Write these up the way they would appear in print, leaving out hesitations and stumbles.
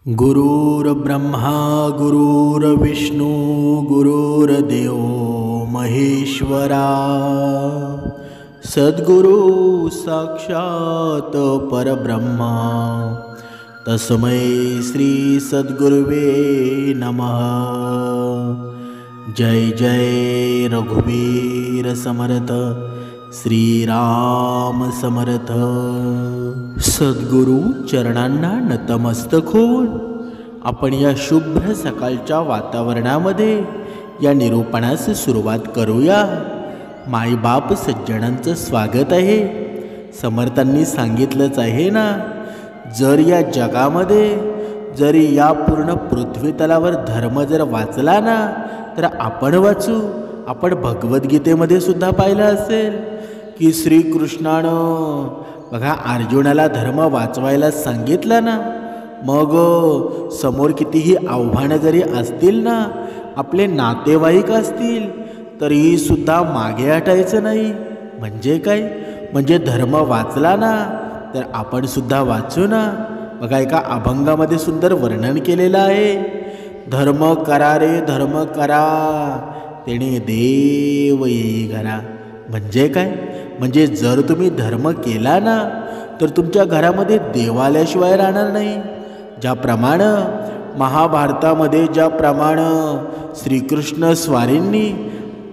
गुरुर्ब्रह्मा गुरुर्विष्णू गुरुर्देव महेश्वरा सद्गुरु साक्षात परब्रह्मा तस्मै श्री सद्गुरुवे नमः। जय जय रघुवीर समर्थ श्रीराम समर्थ। सद्गुरु चरणांना नतमस्तक होऊन आपण या शुभ्र सकाळच्या वातावरणामध्ये या निरूपणास सुरुवात करूया। मायबाप सज्जनांचं स्वागत आहे। समर्थांनी सांगितलंच आहे ना, जर या जगामध्ये जरी या पूर्ण पृथ्वी तलावर धर्म जर वाचला ना, तर आपण वाचू। आपण भगवद्गीतेमध्ये सुद्धा पाहिलं असेल की श्रीकृष्णानं बघा अर्जुनाला धर्म वाचवायला सांगितलं ना, मग समोर कितीही आव्हानं जरी असतील ना, आपले नातेवाईक असतील तरीही सुद्धा मागे हटायचं नाही। म्हणजे काय? म्हणजे धर्म वाचला ना तर आपण सुद्धा वाचू ना। बघा एका अभंगामध्ये सुंदर वर्णन केलेलं आहे, धर्म करा रे धर्म करा तेणे देव येई घरा। म्हणजे काय? म्हणजे जर तुम्ही धर्म केला ना तर तुमच्या घरामध्ये देव आल्याशिवाय राहणार नाही। ज्याप्रमाणे महाभारतामध्ये ज्याप्रमाणे श्रीकृष्ण स्वारींनी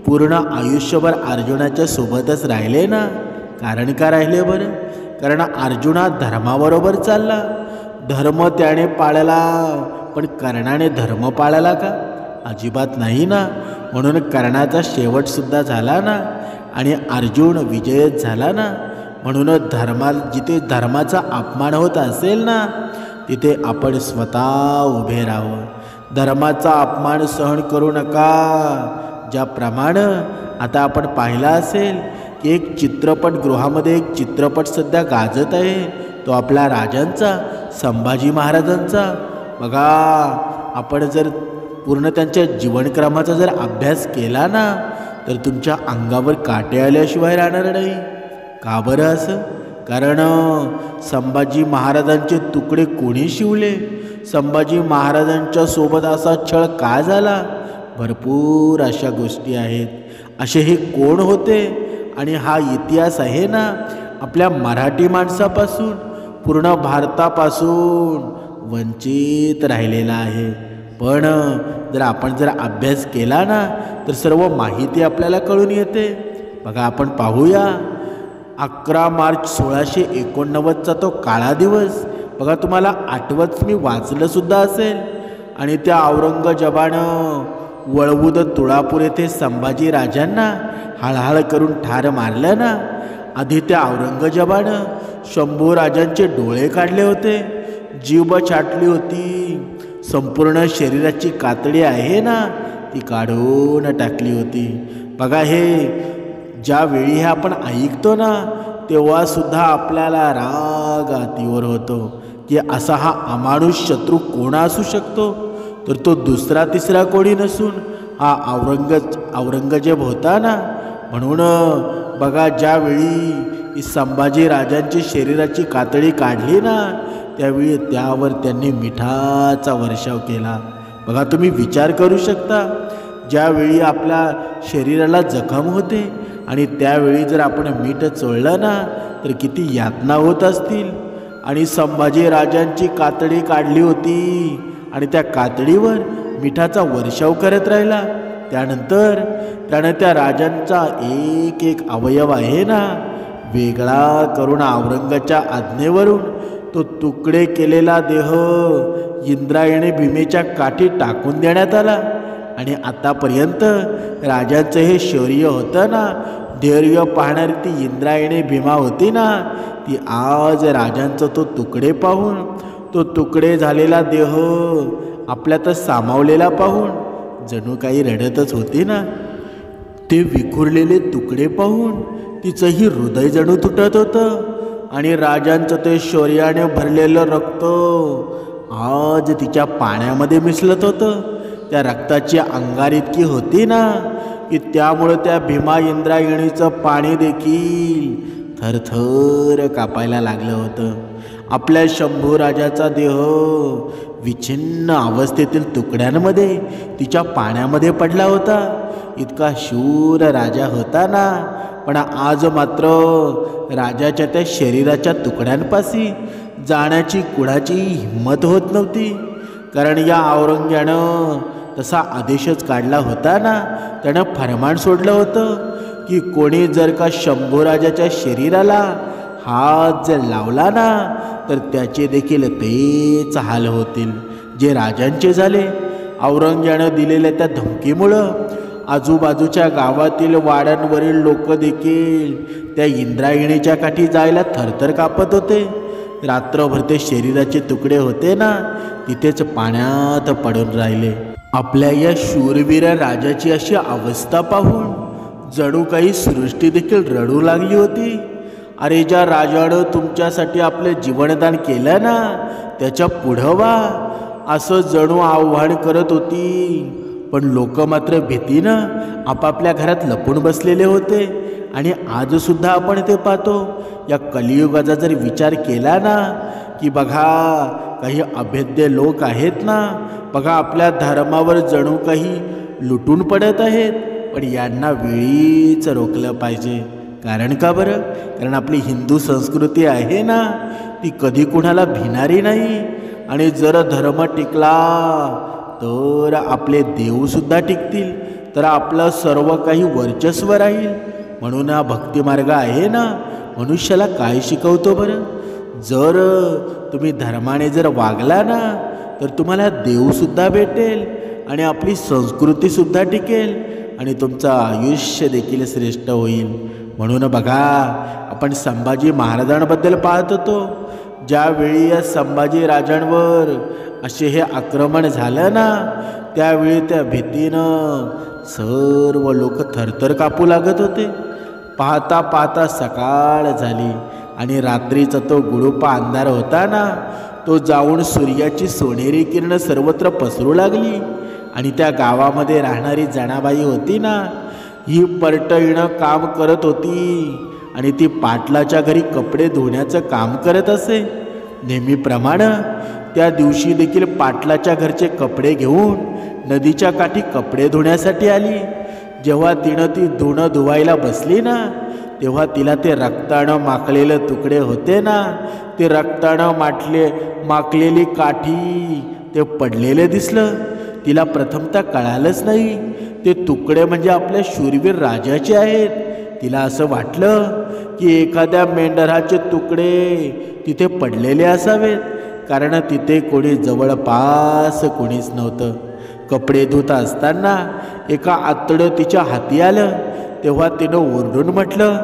पूर्ण आयुष्यभर अर्जुनाच्या सोबतच राहिले ना, कारण का राहिले बरं? कारण अर्जुना धर्माबरोबर चालला, धर्म त्याने पाळला, पण कर्णाने धर्म पाळला का? अजिबात नाही ना। म्हणून कर्णाचा शेवटसुद्धा झाला ना आणि अर्जुन विजयच झाला ना। म्हणून जिथे धर्माचा अपमान होत असेल ना, तिथे आपण स्वतः उभे राहावं। धर्माचा अपमान सहन करू नका। ज्याप्रमाणे आता आपण पाहिलं असेल की एक चित्रपटगृहामध्ये एक चित्रपट सध्या गाजत आहे, तो आपला राजांचा, संभाजी महाराजांचा। बघा आपण जर पूर्ण त्यांच्या जीवनक्रमाचा जर अभ्यास केला ना तर तुमच्या अंगावर काटे आल्याशिवाय राहणार नाही। का बरं असं? कारण संभाजी महाराजांचे तुकडे कोणी शिवले? संभाजी महाराजांच्या सोबत असा छळ का झाला? भरपूर अशा गोष्टी आहेत। असे हे कोण होते? आणि हा इतिहास आहे ना आपल्या मराठी माणसापासून पूर्ण भारतापासून वंचित राहिलेला आहे। पण जर आपण अभ्यास केला ना तर सर्व माहिती आपल्याला कळून येते। बघा आपण पाहूया 11 मार्च 1689चा तो काळा दिवस। बघा तुम्हाला आठवत, मी वाचलं सुद्धा असेल। आणि त्या औरंगजेबानं वळवूद तुळापूर येथे संभाजी राजांना हळहळ करून ठार मारलं ना। आधी त्या औरंगजेबानं शंभू राजांचे डोळे काढले होते, जीभ छाटली होती, संपूर्ण शरीराची कातडी आहे ना ती काढून टाकली होती। बघा हे ज्यावेळी हे आपण ऐकतो ना तेव्हा सुद्धा आपल्याला राग अतिवर होतो की असा हा अमानुष शत्रू कोण असू शकतो? तर तो दुसरा तिसरा कोणी नसून हा औरंगजेब होता ना। म्हणून बघा ज्यावेळी संभाजी राजांची शरीराची कातडी काढली ना त्यावेळी त्यावर त्यांनी मिठाचा वर्षाव केला। बघा तुम्ही विचार करू शकता, ज्यावेळी आपल्या शरीराला जखम होते आणि त्यावेळी जर आपण मीठ चोळलं ना तर किती यातना होत असतील। आणि संभाजी राजांची कातडी काढली होती आणि त्या कातडीवर मिठाचा वर्षाव करत राहिला। त्यानंतर त्यानं त्या राजांचा एक एक अवयव आहे ना वेगळा करून औरंगाच्या आज्ञेवरून तो तुकडे केलेला देह इंद्रायणी भीमेच्या काठी टाकून देण्यात आला। आणि आतापर्यंत राजांचं हे शौर्य होतं ना, धैर्य पाहणारी ती इंद्रायणी भीमा होती ना, ती आज राजांचं तो तुकडे पाहून, तो तुकडे झालेला देह आपल्यातच सामावलेला पाहून जणू काही रडतच होती ना। ते विखुरलेले तुकडे पाहून तिचंही हृदय जणू तुटत होतं। आणि राजांचं ते शौर्याने भरलेलं रक्त आज तिच्या पाण्यामध्ये मिसळत होतं। त्या रक्ताची अंगार इतकी होती ना की त्यामुळे त्या भीमा इंद्रायणीचं पाणी देखील थरथर कापायला लागलं होतं। आपल्या शंभू राजाचा देह विच्छिन्न अवस्थेतील तुकड्यांमध्ये तिच्या पाण्यामध्ये पडला होता. इतका शूर राजा होता ना, पण आज मात्र राजाच्या त्या शरीराच्या तुकड्यांपाशी जाण्याची कुणाची हिंमत होत नव्हती. कारण या औरंग्यानं तसा आदेशच काढला होता ना, त्यानं फरमान सोडलं होतं की कोणी जर का शंभूराजाच्या शरीराला हात जर लावला ना, तर त्याचे देखील तेच हाल होतील जे राजांचे झाले. औरंग्यानं दिलेल्या त्या धमकीमुळं आजूबाजूच्या गावातील वाड्यांवरील लोक देखील त्या इंद्रायणीच्या काठी जायला थरथर कापत होते. रात्रभर ते शरीराचे तुकडे होते ना, तिथेच पाण्यात पडून राहिले. आपल्या या शूरवीर राजाची अशी अवस्था पाहून जणू काही सृष्टी देखील रडू लागली होती. अरे, ज्या राजानं तुमच्यासाठी आपले जीवनदान केलं ना, त्याच्या पुढं वा, असं जणू आव्हान करत होती. पण लोक मात्र भीतीनं आपापल्या घरात लपून बसलेले होते. आणि आजसुद्धा आपण ते पाहतो. या कलियुगाचा जर विचार केला ना, की बघा काही अभेद्य लोक आहेत ना, बघा आपल्या धर्मावर जणू काही लुटून पडत आहेत. पण यांना वेळीच रोखलं पाहिजे. कारण का बरं? कारण आपली हिंदू संस्कृती आहे ना, ती कधी कुणाला भिणारी नाही. आणि जर धर्म टिकला तर आपले देवसुद्धा टिकतील, तर आपलं सर्व काही वर्चस्व राहील. म्हणून हा भक्तिमार्ग आहे ना, मनुष्याला काय शिकवतो बरं? जर तुम्ही धर्माने जर वागला ना, तर तुम्हाला देवसुद्धा भेटेल आणि आपली संस्कृतीसुद्धा टिकेल आणि तुमचं आयुष्य देखील श्रेष्ठ होईल. म्हणून बघा, आपण संभाजी महाराजांबद्दल पाहत होतो. ज्यावेळी या संभाजी राजांवर असे हे आक्रमण झालं ना, त्यावेळी त्या भीतीनं सर्व लोक थरथर कापू लागत होते. पाहता पाहता सकाळ झाली आणि रात्रीचा तो गुडूपा अंधार होता ना, तो जाऊन सूर्याची सोनेरी किरण सर्वत्र पसरू लागली. आणि त्या गावामध्ये राहणारी जनाबाई होती ना, ही परटईनं काम करत होती आणि ती पाटलाच्या घरी कपडे धुण्याचं काम करत असे. नेहमीप्रमाणे त्या दिवशी देखील पाटलाच्या घरचे कपडे घेऊन नदीच्या काठी कपडे धुण्यासाठी आली. जेव्हा तिनं ती धुणं धुवायला बसली ना, तेव्हा तिला ते रक्तानं माखलेले तुकडे होते ना, ते रक्तानं माखलेली काठी ते पडलेले दिसलं. तिला प्रथमतः कळालंच नाही ते तुकडे म्हणजे आपल्या शूरवीर राजाचे आहेत. तिला असं वाटलं की एखाद्या मेंढराचे तुकडे तिथे पडलेले असावेत, कारण तिथे कोणी जवळपास कोणीच नव्हतं. कपडे धुत असताना एका आतडं तिच्या हाती आलं. तेव्हा तिनं ओरडून म्हटलं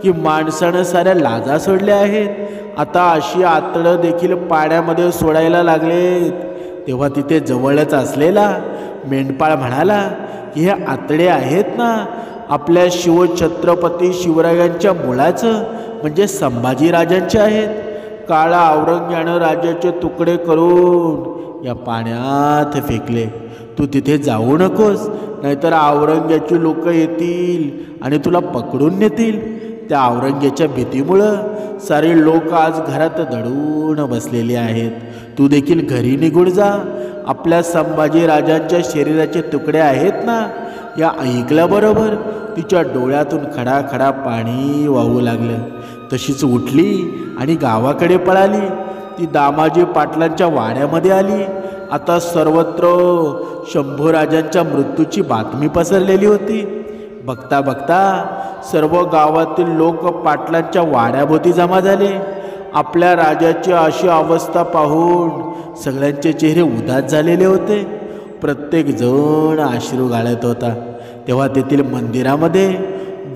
की माणसानं साऱ्या लाजा सोडल्या आहेत, आता अशी आतडं देखील पाण्यामध्ये सोडायला लागलेत. तेव्हा तिथे जवळच असलेला मेंढपाळ म्हणाला की हे आतडे आहेत ना, आपल्या शिवछत्रपती शिवरायांच्या मुलाचं म्हणजे संभाजीराजांचे आहेत. काळा औरंग्यानं राजाचे तुकडे करून या पाण्यात फेकले. तू तिथे जाऊ नकोस, नाहीतर औरंग्याची लोक येतील आणि तुला पकडून नेतील. त्या औरंग्याच्या भीतीमुळं सारे लोक आज घरात दडून बसलेले आहेत. तू देखील घरी निघून जा. आपल्या संभाजी राजांच्या शरीराचे तुकडे आहेत ना, या ऐकल्याबरोबर तिच्या डोळ्यातून खडाखडा पाणी वाहू लागलं. तशीच उठली आणि गावाकडे पळाली. ती दामाजी पाटलांच्या वाड्यामध्ये आली. आता सर्वत्र शंभूराजांच्या मृत्यूची बातमी पसरलेली होती. बघता बघता सर्व गावातील लोक पाटलांच्या वाड्याभोवती जमा झाले. आपल्या राजाची अशी अवस्था पाहून सगळ्यांचे चेहरे उदास झालेले होते. प्रत्येक जण अश्रू गाळत होता. तेव्हा तेथील मंदिरामध्ये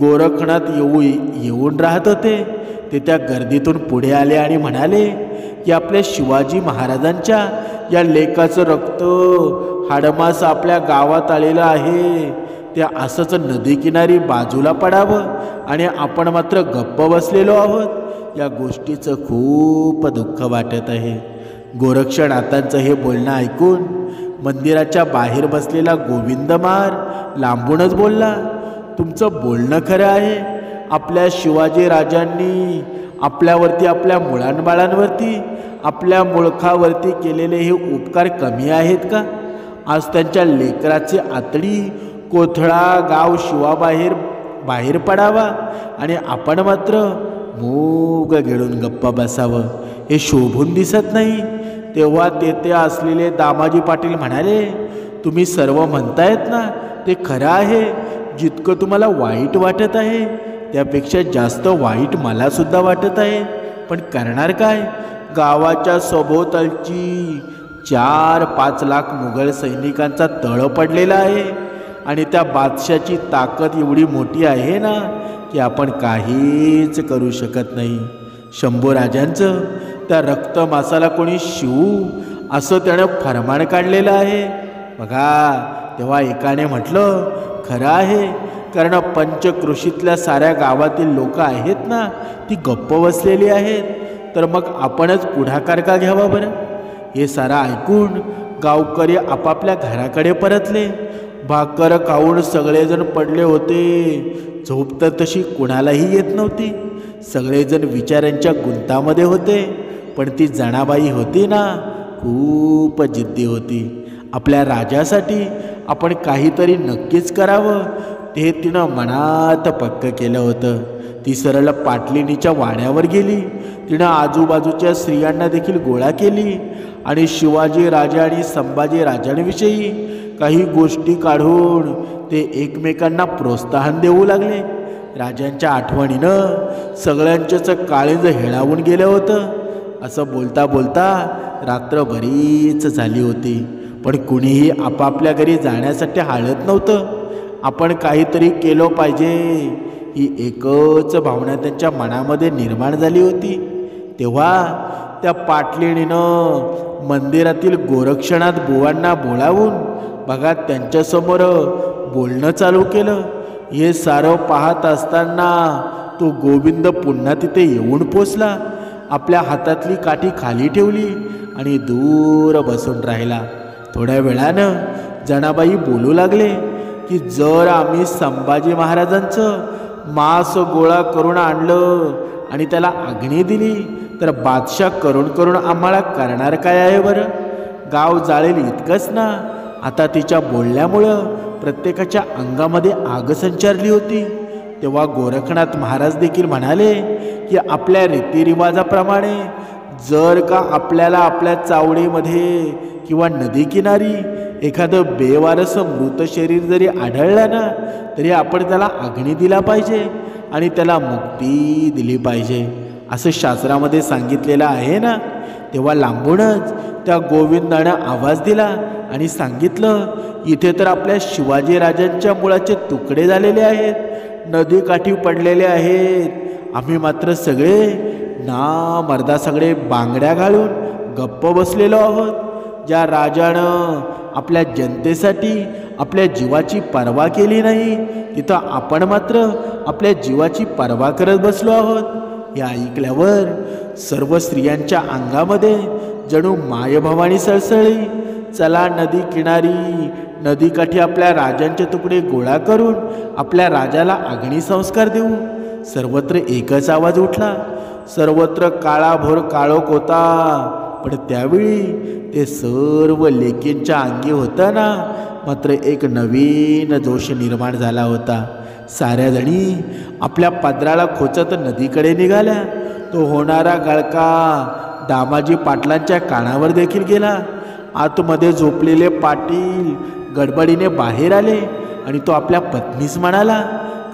गोरखनाथ येऊन राहत होते. ते त्या गर्दीतून पुढे आले आणि म्हणाले की आपल्या शिवाजी महाराजांच्या या लेकाचं रक्त हाडमास आपल्या गावात आलेलं आहे. ते असंच नदीकिनारी बाजूला पडावं आणि आपण मात्र गप्प बसलेलो आहोत. या गोष्टीचं खूप दुःख वाटत आहे. गोरक्षनाथांचं हे बोलणं ऐकून मंदिराच्या बाहेर बसलेला गोविंदमार लांबूनच बोलला, तुमचं बोलणं खरं आहे. आपल्या शिवाजी राजांनी आपल्यावरती, आपल्या मुलांबाळांवरती आपल्या मुलखावरती केलेले हे उपकार कमी आहेत का? आज त्यांच्या लेकराची आतडी कोथळा गाव बाहेर पडावा आणि आपण मात्र मूग गिळून गप्पा बसावं, हे शोभून दिसत नाही. तेव्हा तेथे असलेले दामाजी पाटील म्हणाले, तुम्ही सर्व म्हणतायत ना ते खरं आहे. जितकं तुम्हाला वाईट वाटत आहे त्यापेक्षा जास्त वाईट मला सुद्धा वाटत आहे. पण करणार काय? गावाच्या सभोवतालची 4-5 लाख मुघल सैनिकांचा तळ पडलेला आहे आणि त्या बादशाची ताकद एवढी मोठी आहे ना की आपण काहीच करू शकत नाही. शंभूराजांचं त्या रक्त मासाला कोणी शिवू असं त्यानं फरमान काढलेलं आहे बघा. तेव्हा एकाने म्हटलं, खरं आहे, कारण पंचक्रोशीतल्या साऱ्या गावातील लोक आहेत ना ती गप्प बसलेली आहेत, तर मग आपणच पुढाकार का घ्यावा बरं? हे सारं ऐकून गावकरी आपापल्या घराकडे परतले. भाकर खाऊन सगळेजण पडले होते. झोप तर तशी कुणालाही येत नव्हती. सगळेजण विचारांच्या गुंतामध्ये होते. पण ती जनाबाई होती ना, खूप जिद्दी होती. आपल्या राजासाठी आपण काहीतरी नक्कीच करावं ते तिनं मनात पक्क केलं होतं. ती सरळ पाटलिणीच्या वाड्यावर गेली. तिनं आजूबाजूच्या स्त्रियांना देखील गोळा केली आणि शिवाजी राजा आणि संभाजी राजांविषयी काही गोष्टी काढून ते एकमेकांना प्रोत्साहन देऊ लागले. राजांच्या आठवणीनं सगळ्यांचंच काळीज हेळावून गेलं होतं. असं बोलता बोलता रात्र बरीच झाली होती. पण कुणीही आपापल्या घरी जाण्यासाठी हालत नव्हतं. आपण काहीतरी केलं पाहिजे ही एकच भावना त्यांच्या मनामध्ये निर्माण झाली होती. तेव्हा त्या पाटलिणीनं मंदिरातील गोरक्षनाथ बुवांना बोलावून बघा त्यांच्यासमोर बोलणं चालू केलं. हे सारं पाहत असताना तो गोविंद पुन्हा तिथे येऊन पोचला. आपल्या हातातली काठी खाली ठेवली आणि दूर बसून राहिला. थोड्या वेळानं जनाबाई बोलू लागले की जर आम्ही संभाजी महाराजांचं मांस गोळा करून आणलं आणि त्याला अग्नी दिली तर बादशाह करून करून आम्हाला करणार काय आहे बरं? गाव जाळेल इतकंच ना. आता तिच्या बोलण्यामुळं प्रत्येकाच्या अंगामध्ये आग संचारली होती. तेव्हा गोरखनाथ महाराज देखील म्हणाले की आपल्या रीतिरिवाजाप्रमाणे जर का आपल्याला आपल्या चावडीमध्ये किंवा नदी किनारी एखादं बेवारसं मृत शरीर जरी आढळलं ना तरी आपण त्याला अग्नी दिला पाहिजे आणि त्याला मुक्ती दिली पाहिजे असं शास्त्रामध्ये सांगितलेलं आहे ना. तेव्हा लांबूनच त्या गोविंदानं आवाज दिला आणि सांगितलं, इथे तर आपल्या शिवाजी राजांच्या मुळाचे तुकडे झालेले आहेत, नदीकाठी पडलेले आहेत. आम्ही मात्र सगळे ना मर्दा सगळे बांगड्या घालून गप्प बसलेलो आहोत. ज्या राजानं आपल्या जनतेसाठी आपल्या जीवाची पर्वा केली नाही तिथं आपण मात्र आपल्या जीवाची पर्वा करत बसलो आहोत. हे ऐकल्यावर सर्व स्त्रियांच्या अंगामध्ये जणू मायभवानी सळसळली. चला नदी किनारी नदीकाठी आपल्या राजांचे तुकडे गोळा करून आपल्या राजाला अग्निसंस्कार देऊ. सर्वत्र एकच आवाज उठला. सर्वत्र काळाभोर काळोख होता. पण त्यावेळी ते सर्व लेकींच्या अंगी होतं ना मात्र एक नवीन जोश निर्माण झाला होता. साऱ्या जणी आपल्या पदराला खोचत नदीकडे निघाल्या. तो होणारा गळका दामाजी पाटलांच्या कानावर देखील गेला. आतमध्ये झोपलेले पाटील गडबडीने बाहेर आले आणि तो आपल्या पत्नीस म्हणाला,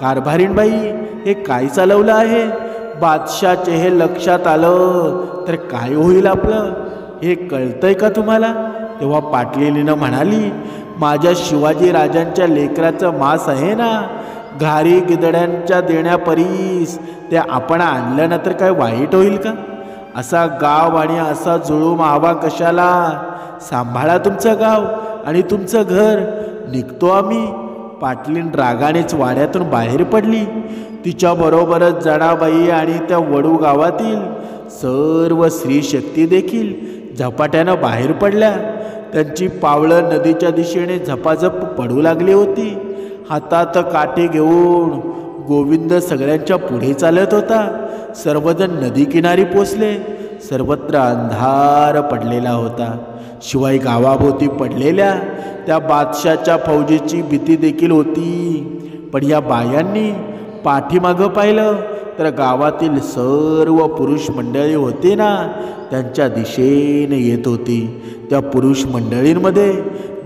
कारभारीणबाई, हे काय चालवलं आहे? बादशाचे हे लक्षात आलं तर काय होईल आपलं? हे कळतंय का तुम्हाला? तेव्हा पाटलीनं म्हणाली, माझ्या शिवाजी राजांच्या लेकराचं मांस आहे ना, घारी गिदड्यांच्या देण्यापरीस ते आपण आणलं ना तर काय वाईट होईल का? असा गाव आणि असा जुळूम हवा कशाला? सांभाळा तुमचं गाव आणि तुमचं घर. निघतो आम्ही. पाटलीन रागानेच वाड्यातून बाहेर पडली. तिच्याबरोबरच जनाबाई आणि त्या वडू गावातील सर्व स्त्री शक्ती देखील झपाट्यानं बाहेर पडल्या. त्यांची पावलं नदीच्या दिशेने झपाझप पडू लागली होती. हातात काठी घेऊन गोविंद सगळ्यांच्या पुढे चालत होता. सर्वजण नदी किनारी पोचले. सर्वत्र अंधार पडलेला होता. शिवाय गावाभोवती पडलेल्या त्या बादशाच्या फौजेची भीती देखील होती. पण या बायांनी पाठीमागं पाहिलं तर गावातील सर्व पुरुष मंडळी होते ना, त्यांच्या दिशेने येत होती. त्या पुरुष मंडळींमध्ये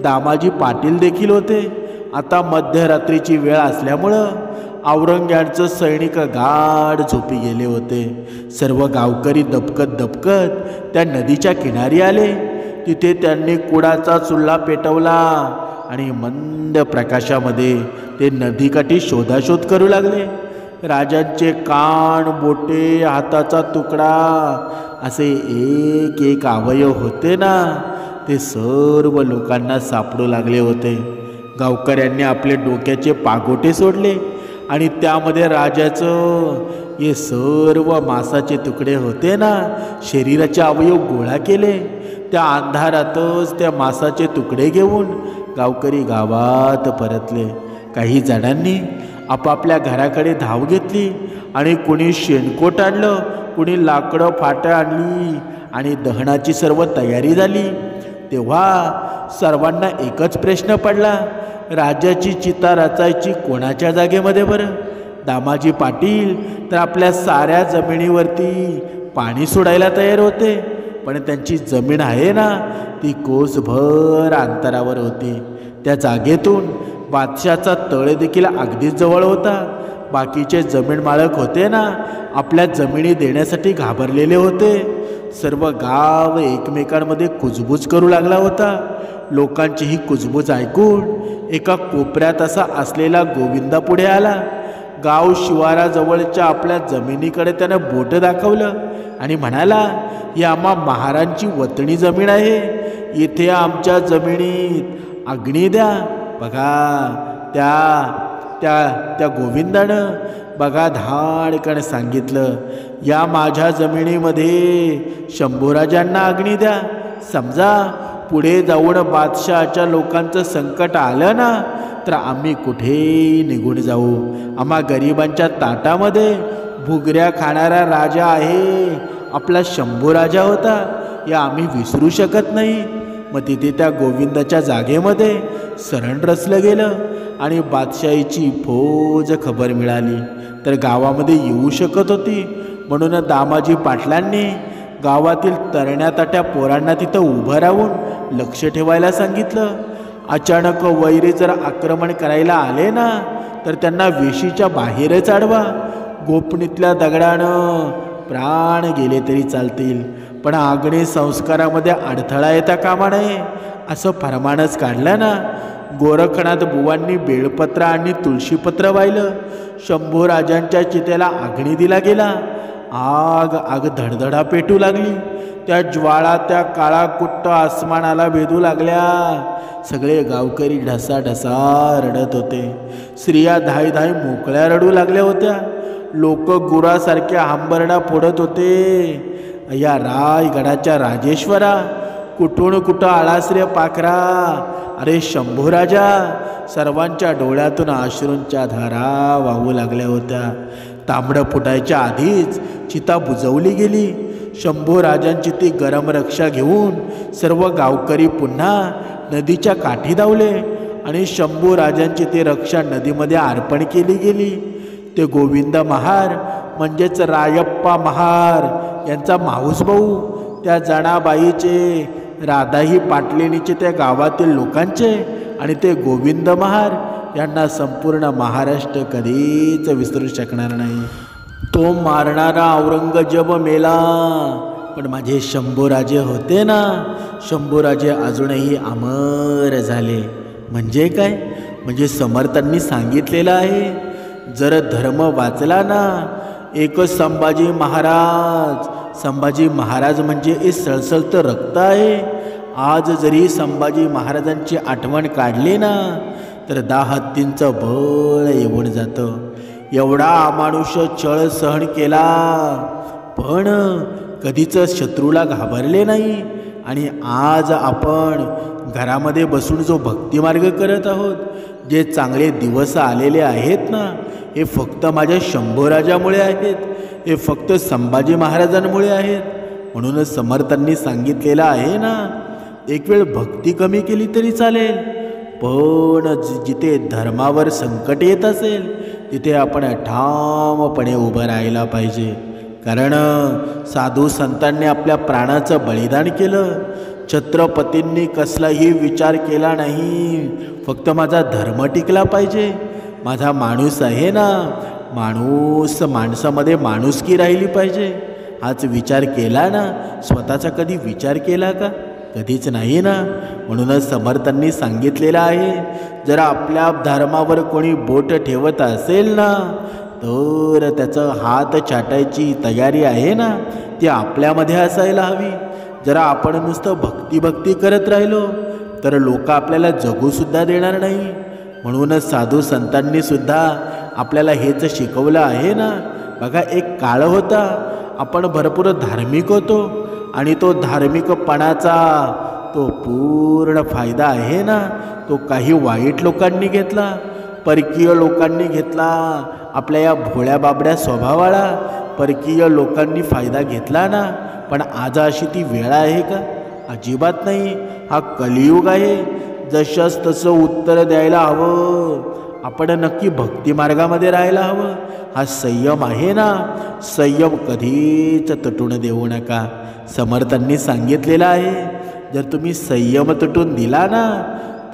दामाजी पाटील देखील होते. आता मध्यरात्रीची वेळ असल्यामुळं औरंग्याचं सैनिक गाढ झोपी गेले होते. सर्व गावकरी दबकत दबकत त्या नदीच्या किनारी आले. तिथे त्यांनी कुडाचा चुल्हा पेटवला आणि मंद प्रकाशामध्ये ते नदीकाठी शोधाशोध करू लागले. राजांचे कान, बोटे, हाताचा तुकडा असे एक एक अवयव होते ना, ते सर्व लोकांना सापडू लागले होते. गावकऱ्यांनी आपले डोक्याचे पागोटे सोडले आणि त्यामध्ये राजाचं हे सर्व मांसाचे तुकडे होते ना, शरीराचे अवयव गोळा केले. त्या अंधारातच त्या मांसाचे तुकडे घेऊन गावकरी गावात परतले. काही जणांनी आपापल्या घराकडे धाव घेतली आणि कुणी शेणकोट आणलं, कुणी लाकडं फाटं आणली आणि दहनाची सर्व तयारी झाली. तेव्हा सर्वांना एकच प्रश्न पडला, राजाची चिता रचायची कोणाच्या जागेमध्ये बरं? दामाजी पाटील तर आपल्या साऱ्या जमिनीवरती पाणी सोडायला तयार होते, पण त्यांची जमीन आहे ना, ती कोसभर अंतरावर होती. त्या जागेतून बादशाचा तळ देखील अगदीच जवळ होता. बाकीचे जमीन मालक होते ना, आपल्या जमिनी देण्यासाठी घाबरलेले होते. सर्व गाव एकमेकांमध्ये कुजबूज करू लागला होता. लोकांची ही कुजबूज ऐकून एका कोपऱ्यात असा असलेला गोविंदा पुढे आला. गाव शिवाराजवळच्या आपल्या जमिनीकडे त्यानं बोट दाखवलं आणि म्हणाला, ही आम्हा महारांची वतनी जमीन आहे. इथे आमच्या जमिनीत अग्नी द्या. बघा त्या गोविंदानं बघा धाडकन सांगितलं, या माझ्या जमिनीमध्ये शंभूराजांना अग्नी द्या. समजा पुढे जाऊन बादशाच्या लोकांचं संकट आलं ना, तर आम्ही कुठेही निघून जाऊ. आम्हा गरिबांच्या ताटामध्ये भुगऱ्या खाणारा राजा आहे, आपला शंभूराजा होता, या आम्ही विसरू शकत नाही. मग तिथे त्या गोविंदाच्या जागेमध्ये सरण रचलं गेलं आणि बादशाहीची फौज खबर मिळाली तर गावामध्ये येऊ शकत होती. म्हणून दामाजी पाटलांनी गावातील तरण्या ताट्या पोरांना तिथं उभं राहून लक्ष ठेवायला सांगितलं. अचानक वैरी जर आक्रमण करायला आले ना, तर त्यांना वेशीच्या बाहेरच अडवा. गोपनीतल्या दगडानं प्राण गेले तरी चालतील, पण अग्नी संस्कारामध्ये अडथळा येता कामा नये असं फरमानच काढलं ना. गोरखनाथ बुवांनी बेळपत्र आणि तुळशीपत्र वाहिलं. शंभूराजांच्या चितेला अग्नी दिला गेला. आग धडधडा पेटू लागली. त्या ज्वाळा त्या काळाकुट्ट आसमानाला भेदू लागल्या. सगळे गावकरी ढसाढसा रडत होते. स्त्रिया धाय धाय मोकळ्या रडू लागल्या होत्या. लोक गुरासारख्या हंबरडा फोडत होते. या रायगडाच्या राजेश्वरा, कुठून कुठं आळास रे पाखरा, अरे शंभूराजा. सर्वांच्या डोळ्यातून अश्रूंच्या धारा वाहू लागल्या होत्या. तांबडं फुटायच्या आधीच चिता बुजवली गेली. शंभूराजांची ती गरम रक्षा घेऊन सर्व गावकरी पुन्हा नदीच्या काठी धावले आणि शंभूराजांची ती रक्षा नदीमध्ये अर्पण केली गेली. ते गोविंद महार म्हणजेच रायप्पा महार यांचा माऊस भाऊ, त्या जणाबाईचे, राधाई पाटलेणीचे, त्या गावातील लोकांचे आणि ते गोविंद महार यांना संपूर्ण महाराष्ट्र कधीच विसरू शकणार नाही. तो मारणारा औरंगजेब मेला, पण माझे शंभूराजे होते ना, शंभूराजे अजूनही अमर झाले. म्हणजे काय? म्हणजे समर्थांनी सांगितलेलं आहे, जर धर्म वाचला ना, एकच संभाजी महाराज. संभाजी महाराज म्हणजे हे सळसळतं रक्त आहे. आज जरी संभाजी महाराजांची आठवण काढली ना, तर 10 हत्तींचं बळ येऊन जातं. एवढा अमानुष छळ सहन केला, पण कधीच शत्रूला घाबरले नाही. आणि आज आपण घरामध्ये बसून जो भक्तिमार्ग करत आहोत, जे चांगले दिवस आलेले आहेत ना, हे फक्त माझ्या शंभूराजामुळे आहेत, हे फक्त संभाजी महाराजांमुळे आहेत. म्हणूनच समर्थांनी सांगितलेलं आहे ना, एक वेळ भक्ती कमी केली तरी चालेल, पण जिथे धर्मावर संकट येत असेल तिथे आपण ठामपणे उभं राहायला पाहिजे. कारण साधू संतांनी आपल्या प्राणाचं बलिदान केलं. छत्रपतींनी कसलाही विचार केला नाही, फक्त माझा धर्म टिकला पाहिजे, माझा माणूस आहे ना, माणसामध्ये माणुसकी राहिली पाहिजे, हाच विचार केला ना. स्वतःचा कधी विचार केला का? कधीच नाही ना. म्हणूनच समर्थांनी सांगितलेलं आहे, जर आपल्या धर्मावर कोणी बोट ठेवत असेल ना, तर त्याचं हात छाटायची तयारी आहे ना, ती आपल्यामध्ये असायला हवी. जरा आपण नुसतं भक्ती करत राहिलो तर लोक आपल्याला जगूसुद्धा देणार नाही. म्हणूनच साधू संतांनी सुद्धा आपल्याला हेच शिकवलं आहे ना. बघा, एक काळ होता आपण भरपूर धार्मिक होतो आणि तो धार्मिकपणाचा तो पूर्ण फायदा आहे ना, तो काही वाईट लोकांनी घेतला, परकीय लोकांनी घेतला. आपल्या या भोळ्या बाबड्या स्वभावाला परकीय लोकांनी फायदा घेतला ना. पण आज अशी ती वेळ आहे का? अजिबात नाही. हा कलियुग आहे. जशास तसं उत्तर द्यायला हवं. आपण नक्की भक्ती मार्गामध्ये राहायला हवं. हा संयम आहे ना, संयम कधीच तुटून देऊ नका. समर्थांनी सांगितलेलं आहे, जर तुम्ही संयम तुटून दिला ना,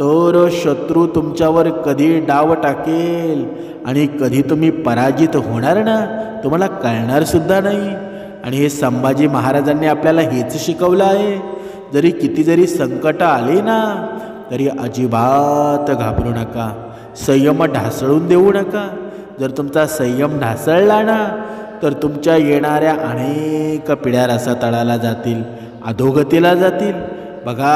तर शत्रू तुमच्यावर कधी डाव टाकेल आणि कधी तुम्ही पराजित होणार ना, तुम्हाला कळणार सुद्धा नाही. आणि हे संभाजी महाराजांनी आपल्याला हेच शिकवलं आहे. किती जरी संकट आले ना, तरी अजिबात घाबरू नका, संयम ढासळून देऊ नका. जर तुमचा संयम ढासळला ना, तर तुमच्या येणाऱ्या अनेक पिढ्या रसातळाला जातील, अधोगतीला जातील. बघा,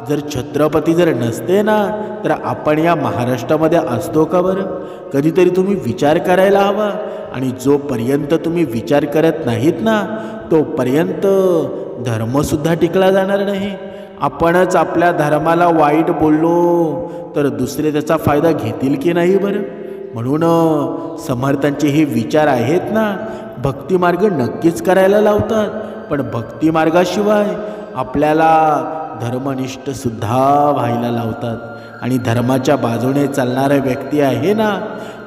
जर छत्रपती जर नसते ना, तर आपण या महाराष्ट्रामध्ये असतो का बरं? कधीतरी तुम्ही विचार करायला हवा. आणि जोपर्यंत तुम्ही विचार करत नाहीत ना, तोपर्यंत धर्मसुद्धा टिकला जाणार नाही. आपणच आपल्या धर्माला वाईट बोललो तर दुसरे त्याचा फायदा घेतील की नाही बरं? म्हणून समर्थांचे हे विचार आहेत ना, भक्तिमार्ग नक्कीच करायला लावतात, पण भक्तिमार्गाशिवाय आपल्याला धर्मनिष्ठसुद्धा व्हायला लावतात. आणि धर्माच्या बाजूने चालणारा व्यक्ती आहे ना,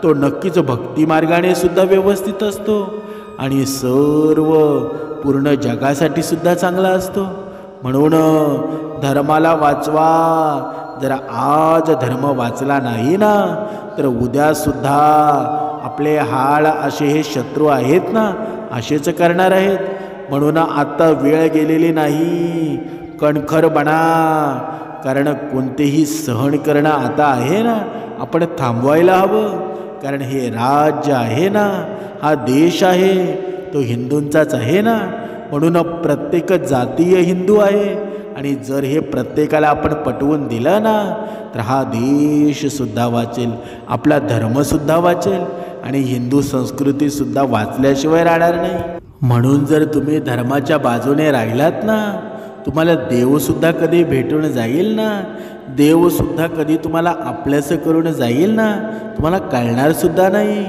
तो नक्कीच भक्तिमार्गाने सुद्धा व्यवस्थित असतो आणि सर्व पूर्ण जगासाठी सुद्धा चांगला असतो. म्हणून धर्माला वाचवा. जर आज धर्म वाचला नाही ना, तर उद्यासुद्धा आपले हाल असे हे शत्रू आहेत ना, असेच करणार आहेत. म्हणून आता वेळ गेलेली नाही, कणखर बना. कारण कोणतेही सहन करणं आता आहे ना, आपण थांबवायला हवं. कारण हे राज्य आहे ना, हा देश आहे, तो हिंदूंचाच आहे ना. म्हणून प्रत्येक जातीय हिंदू आहे. आणि जर हे प्रत्येकाला आपण पटवून दिलं ना, तर हा देशसुद्धा वाचेल, आपला धर्मसुद्धा वाचेल आणि हिंदू संस्कृतीसुद्धा वाचल्याशिवाय राहणार नाही. म्हणून जर तुम्ही धर्माच्या बाजूने राहिलात ना, तुम्हाला देवसुद्धा कधी भेटून जाईल ना, देवसुद्धा कधी तुम्हाला आपलंसं करून जाईल ना, तुम्हाला कळणारसुद्धा नाही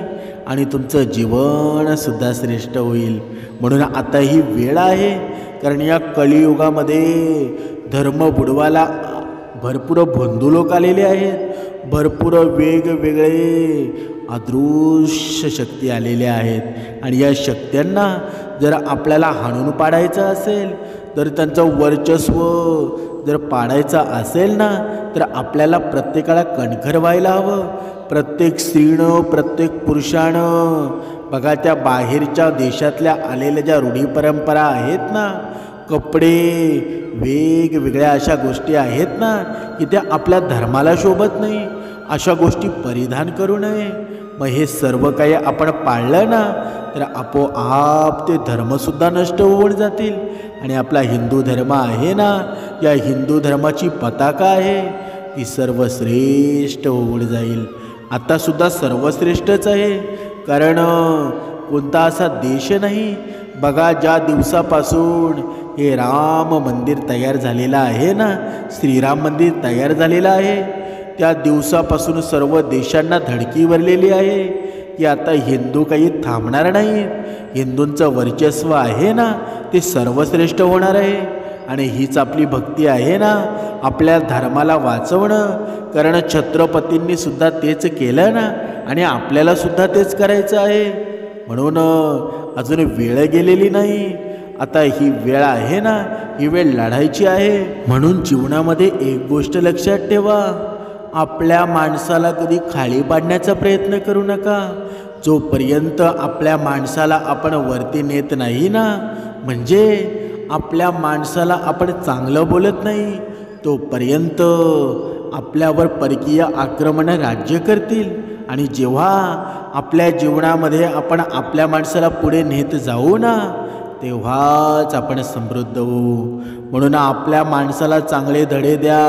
आणि तुमचं जीवनसुद्धा श्रेष्ठ होईल. म्हणून आता ही वेळ आहे. कारण या कलियुगामध्ये धर्म बुडवायला भरपूर बंधू लोक आलेले आहेत, भरपूर वेगवेगळे अदृश्य शक्ती आलेल्या आहेत. आणि या शक्त्यांना जर आपल्याला हाणून पाडायचं असेल, तर त्यांचं वर्चस्व जर पाडायचं असेल ना, तर आपल्याला प्रत्येकाला कणखर व्हायला हवं. प्रत्येक स्त्रीनं, प्रत्येक पुरुषानं. बघा, त्या बाहेरच्या देशातल्या आलेल्या ज्या रूढी परंपरा आहेत ना, कपडे वेगवेगळ्या अशा गोष्टी आहेत ना, की त्या आपल्या धर्माला शोभत नाही. अशा गोष्टी परिधान करू नये. मग हे सर्व काही आपण पाळलं ना, तर आपोआप ते धर्मसुद्धा नष्ट होऊन जातील. आणि आपला हिंदू धर्म आहे ना, या हिंदू धर्माची पताका आहे, ती सर्वश्रेष्ठ होऊन जाईल. आत्तासुद्धा सर्वश्रेष्ठच आहे. कारण कोणता असा देश नाही, बघा, ज्या दिवसापासून हे राम मंदिर तयार झालेलं आहे ना, श्रीराम मंदिर तयार झालेलं आहे, त्या दिवसापासून सर्व देशांना धडकी भरलेली आहे की आता हिंदू काही थांबणार नाहीत. हिंदूंचं वर्चस्व आहे ना ते सर्वश्रेष्ठ होणार आहे. आणि हीच आपली भक्ती आहे ना, आपल्या धर्माला वाचवणं. कारण छत्रपतींनी सुद्धा तेच केलं ना, आणि आपल्याला सुद्धा तेच करायचं आहे. म्हणून अजून वेळ गेलेली नाही. आता ही वेळ आहे ना, ही वेळ लढायची आहे. म्हणून जीवनामध्ये एक गोष्ट लक्षात ठेवा, आपल्या माणसाला कधी खाली पाडण्याचा प्रयत्न करू नका. जोपर्यंत आपल्या माणसाला आपण वरती नेत नाही ना, म्हणजे आपल्या माणसाला आपण चांगलं बोलत नाही, तोपर्यंत आपल्यावर परकीय आक्रमणं राज्य करतील. आणि जेव्हा आपल्या जीवनामध्ये आपण आपल्या माणसाला पुढे नेत जाऊ ना, तेव्हाच आपण समृद्ध होऊ. म्हणून आपल्या माणसाला चांगले धडे द्या,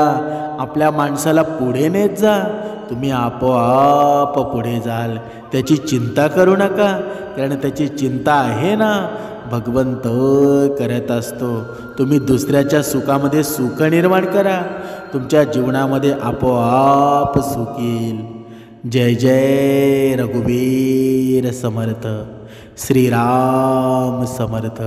आपल्या माणसाला पुढे नेत जा. तुम्ही आपोआप पुढे जाल. त्याची चिंता करू नका, कारण त्याची चिंता आहे ना, भगवंत करत असतो. तुम्ही दुसऱ्याच्या सुखामध्ये सुख निर्माण करा, तुमच्या जीवनामध्ये आपोआप सुख येईल. जय जय रघुवीर समर्थ. श्रीराम समर्थ.